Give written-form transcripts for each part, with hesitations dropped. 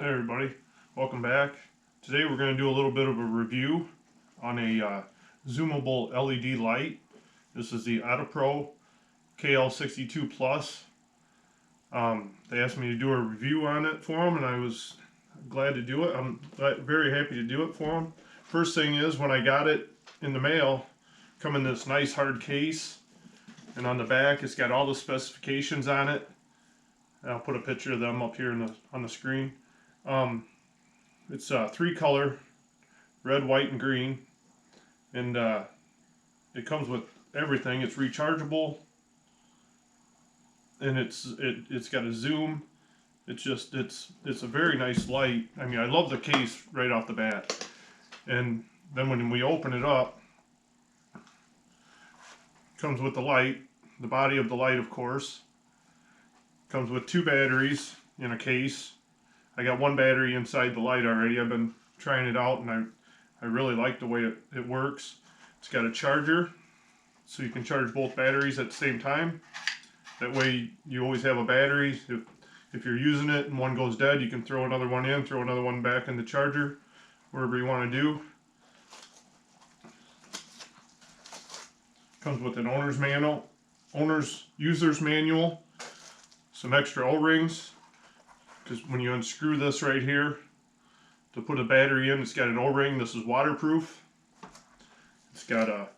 Hey everybody, welcome back. Today we're going to do a little bit of a review on a zoomable LED light. This is the ODEPRO KL62 Plus. They asked me to do a review on it for them and I was glad to do it. I'm very happy to do it for them. First thing is, when I got it in the mail, come in this nice hard case, and on the back it's got all the specifications on it. I'll put a picture of them up here on the screen. It's 3-color, red, white, and green, and it comes with everything. It's rechargeable, and it's got a zoom. It's a very nice light. I mean, I love the case right off the bat. And then when we open it up, it comes with the light, the body of the light, of course. Comes with 2 batteries in a case. I got 1 battery inside the light already. I've been trying it out and I really like the way it works. It's got a charger, so you can charge both batteries at the same time. That way you always have a battery. If you're using it and one goes dead, you can throw another one in, throw another one back in the charger, whatever you want to do. Comes with an user's manual, some extra O-rings, because when you unscrew this right here to put a battery in, it's got an O-ring. This is waterproof. It's got a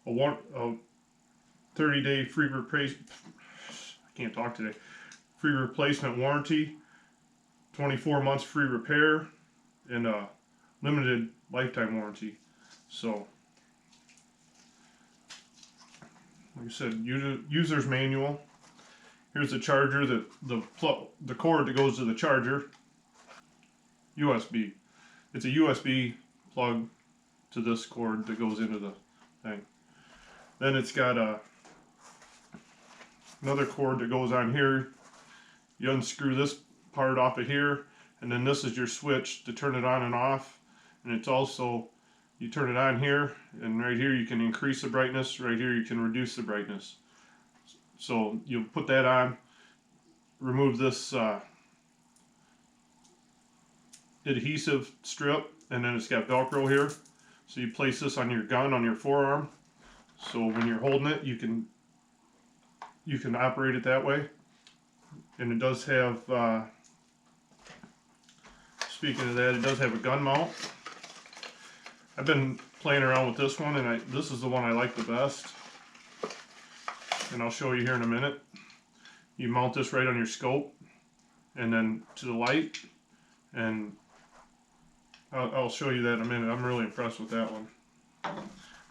30-day free replacement warranty, 24 months free repair, and a limited lifetime warranty. So, like I said, user's manual. Here's the charger, the cord that goes to the charger. USB. It's a USB plug to this cord that goes into the thing. Then it's got another cord that goes on here. You unscrew this part off of here, and then this is your switch to turn it on and off. And it's also, you turn it on here, and right here you can increase the brightness, right here you can reduce the brightness. So you'll put that on, remove this adhesive strip, and then it's got Velcro here. So you place this on your gun, on your forearm. So when you're holding it, you can operate it that way. And it does have, speaking of that, it does have a gun mount. I've been playing around with this one, and this is the one I like the best. And I'll show you here in a minute. You mount this right on your scope and then to the light, and I'll show you that in a minute. I'm really impressed with that one.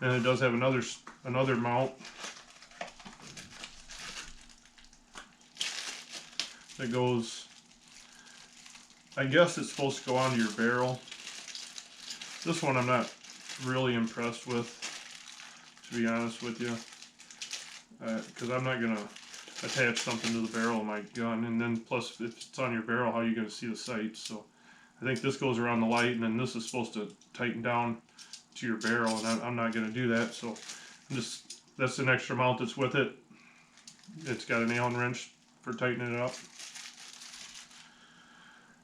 And it does have another mount that goes, I guess it's supposed to go onto your barrel. This one I'm not really impressed with, to be honest with you. Because I'm not going to attach something to the barrel of my gun, and then plus if it's on your barrel, how are you going to see the sights? So I think this goes around the light, and then this is supposed to tighten down to your barrel, and I'm not going to do that. So that's an extra mount that's with it. It's got an Allen wrench for tightening it up.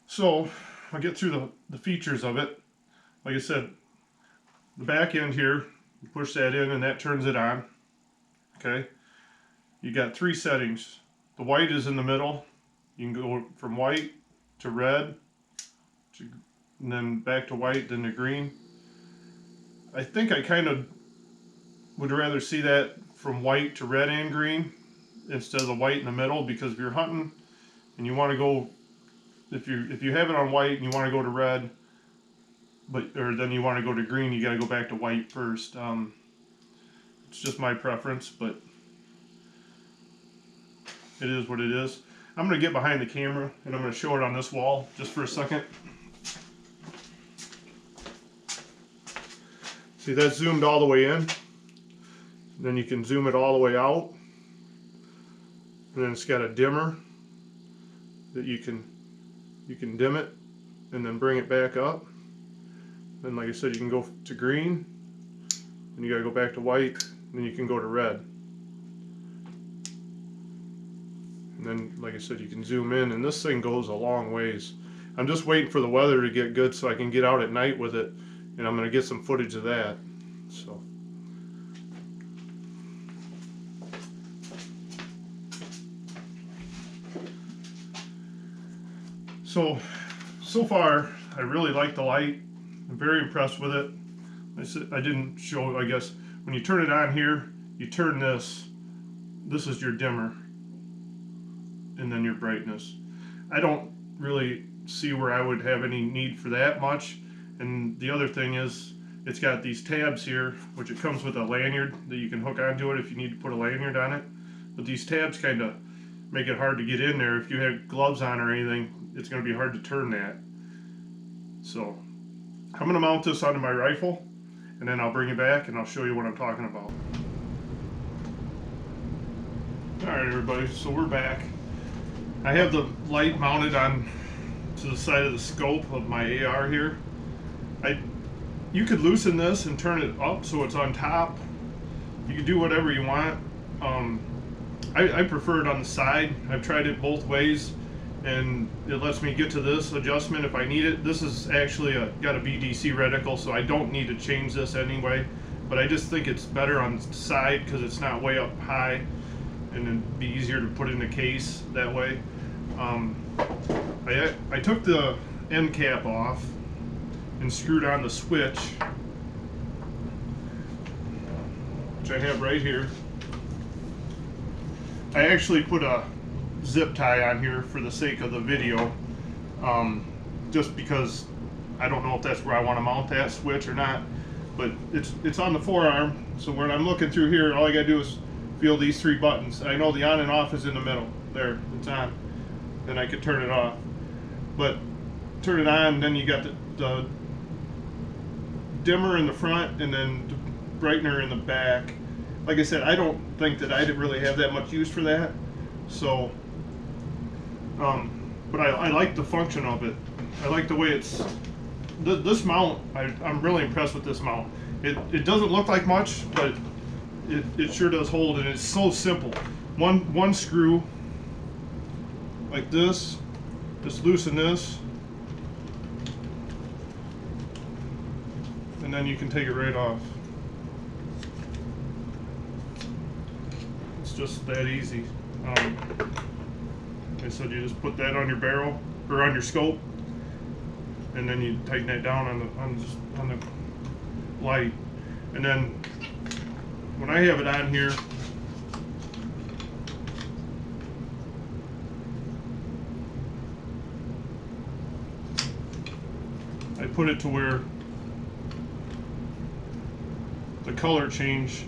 So I'll get through the features of it. Like I said, the back end here, you push that in and that turns it on. Okay. You got 3 settings. The white is in the middle. You can go from white to red, and then back to white, then to green. I think I kind of would rather see that from white to red and green instead of the white in the middle, because if you're hunting and you want to go, if you have it on white and you want to go to red, or then you want to go to green, you got to go back to white first. It's just my preference, but it is what it is. I'm going to get behind the camera and I'm going to show it on this wall just for a second. See, that's zoomed all the way in. Then you can zoom it all the way out. And then it's got a dimmer that you can dim it and then bring it back up. Then, like I said, you can go to green, and you got to go back to white, and then you can go to red. And then, like I said, you can zoom in, and this thing goes a long ways. I'm just waiting for the weather to get good so I can get out at night with it, and I'm going to get some footage of that. So far, I really like the light. I'm very impressed with it. I didn't show, I guess, when you turn it on here, you turn this. This is your dimmer, and then your brightness. I don't really see where I would have any need for that much. And the other thing is, it's got these tabs here, which it comes with a lanyard that you can hook onto it if you need to put a lanyard on it. But these tabs kind of make it hard to get in there. If you have gloves on or anything, it's going to be hard to turn that. So I'm going to mount this onto my rifle, and then I'll bring it back and I'll show you what I'm talking about. Alright everybody, so we're back. I have the light mounted on to the side of the scope of my AR here. You could loosen this and turn it up so it's on top. You can do whatever you want. I prefer it on the side. I've tried it both ways, and it lets me get to this adjustment if I need it. This is actually got a BDC reticle, so I don't need to change this anyway, but I just think it's better on the side because it's not way up high, and it'd be easier to put in the case that way. I took the end cap off and screwed on the switch, which I have right here. I actually put a zip tie on here for the sake of the video, just because I don't know if that's where I want to mount that switch or not, but it's on the forearm, so when I'm looking through here, all I gotta do is feel these three buttons. I know the on and off is in the middle. There, it's on. Then I could turn it off. But turn it on, then you got the dimmer in the front and then the brightener in the back. Like I said, I don't think that I didn't really have that much use for that. So, but I like the function of it. I like the way it's, this mount, I'm really impressed with this mount. It doesn't look like much, but it sure does hold, and it's so simple. One screw, like this, just loosen this, and then you can take it right off. It's just that easy. Like I said, you just put that on your barrel, or on your scope, and then you tighten that down on the light. And then when I have it on here, I put it to where the color change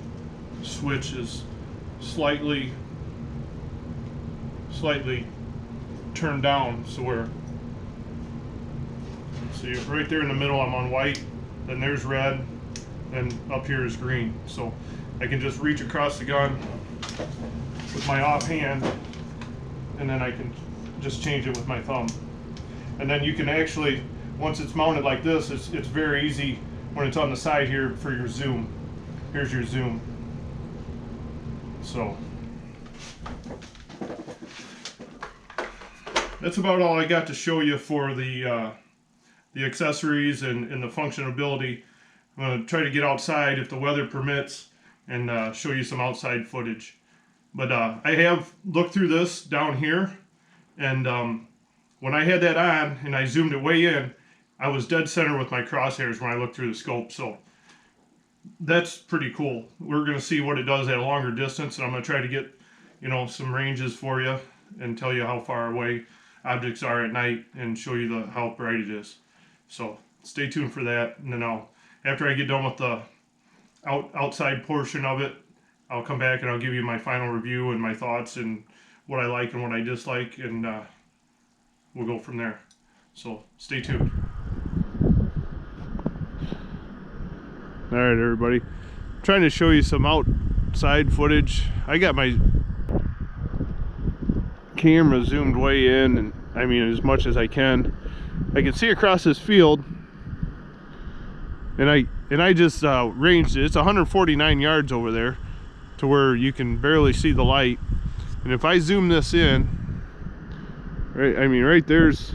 switch is slightly turned down, so you're right there in the middle, I'm on white, then there's red, and up here is green. So I can just reach across the gun with my offhand, and then I can just change it with my thumb. And then you can actually, once it's mounted like this, it's very easy when it's on the side here for your zoom. Here's your zoom. So that's about all I got to show you for the accessories and the functionality. I'm going to try to get outside if the weather permits and show you some outside footage. But I have looked through this down here, and when I had that on and I zoomed it way in, I was dead center with my crosshairs when I looked through the scope. So that's pretty cool. We're going to see what it does at a longer distance, and I'm going to try to get, you know, some ranges for you and tell you how far away objects are at night and show you how bright it is. So stay tuned for that, and then after I get done with the outside portion of it, I'll come back and I'll give you my final review and my thoughts and what I like and what I dislike, and we'll go from there. So stay tuned. Alright everybody, I'm trying to show you some outside footage. I got my camera zoomed way in, and I mean as much as I can. I can see across this field, and I just ranged it. It's 149 yards over there to where you can barely see the light. And if I zoom this in, right, I mean right there's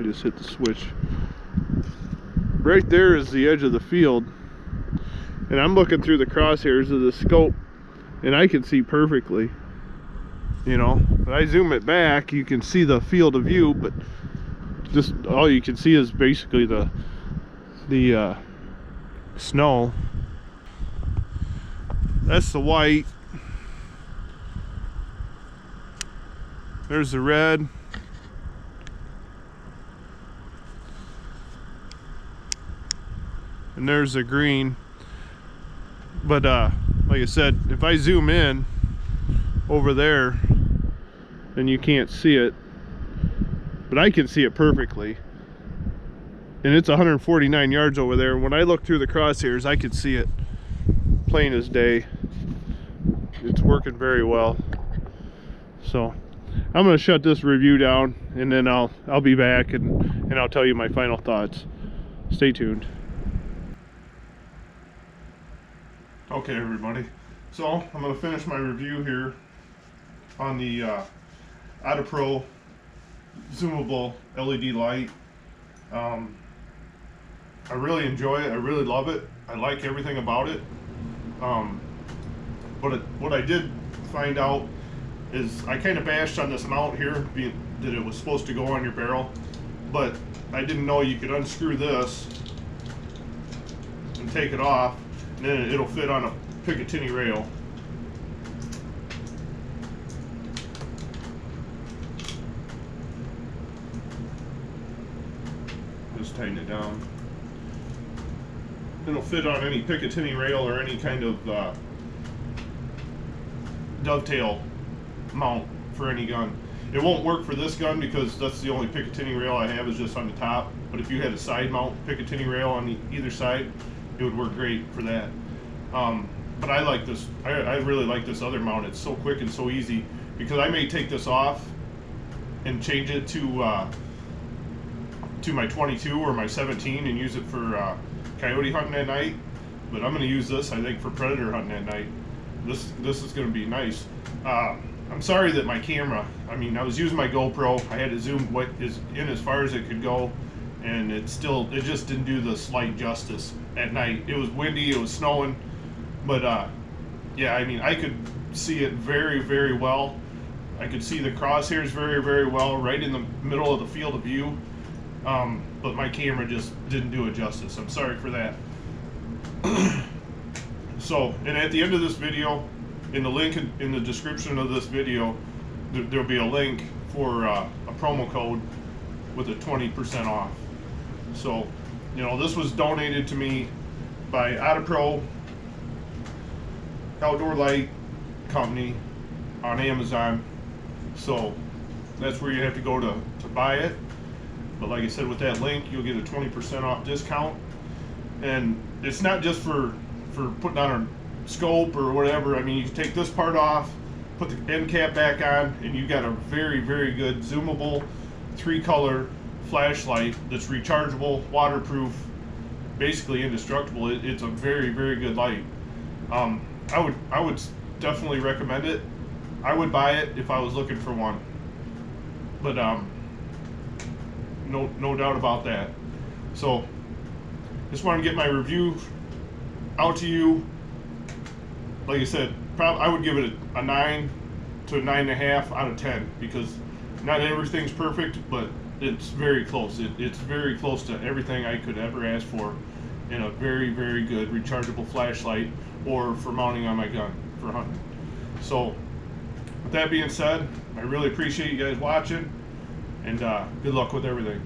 just hit the switch. Right there is the edge of the field, and I'm looking through the crosshairs of the scope, and I can see perfectly. You know, when I zoom it back, you can see the field of view, but just all you can see is basically the snow. That's the white. There's the red. And there's the green. But like I said, if I zoom in over there, then you can't see it, but I can see it perfectly. And it's 149 yards over there. When I look through the crosshairs, I can see it plain as day. It's working very well. So I'm going to shut this review down, and then I'll be back and I'll tell you my final thoughts. Stay tuned. Okay, everybody. So I'm going to finish my review here on the ODEPRO zoomable LED light. I really enjoy it. I really love it. I like everything about it. But what I did find out is I kind of bashed on this mount here, being that it was supposed to go on your barrel, but I didn't know you could unscrew this and take it off, and then it'll fit on a Picatinny rail. Just tighten it down. It'll fit on any Picatinny rail or any kind of dovetail mount for any gun. It won't work for this gun because that's the only Picatinny rail I have is just on the top. But if you had a side mount Picatinny rail on either side, it would work great for that. But I like this. I really like this other mount. It's so quick and so easy, because I may take this off and change it to my 22 or my 17 and use it for coyote hunting at night. But I'm going to use this, I think, for predator hunting at night. This is going to be nice. I'm sorry that my camera, I mean, I was using my GoPro. I had it zoomed in as far as it could go, and it just didn't do the slight justice at night. It was windy, it was snowing, but yeah, I mean, I could see it very, very well. I could see the crosshairs very, very well right in the middle of the field of view, but my camera just didn't do it justice. I'm sorry for that. So, and at the end of this video, in the link in the description of this video, there'll be a link for a promo code with a 20% off. So, you know, this was donated to me by ODEPRO Outdoor Light Company on Amazon. So that's where you have to go to buy it. But like I said, with that link, you'll get a 20% off discount. And it's not just for putting on a scope or whatever. I mean, you take this part off, put the end cap back on, and you got a very, very good zoomable 3-color flashlight that's rechargeable, waterproof, basically indestructible. It's a very, very good light. I would definitely recommend it. I would buy it if I was looking for one. But no doubt about that. So just want to get my review out to you. Like I said, I would give it a 9 to a 9.5 out of 10, because not everything's perfect, but it's very close. It's very close to everything I could ever ask for in a very, very good rechargeable flashlight, or for mounting on my gun for hunting. So with that being said, I really appreciate you guys watching, and good luck with everything.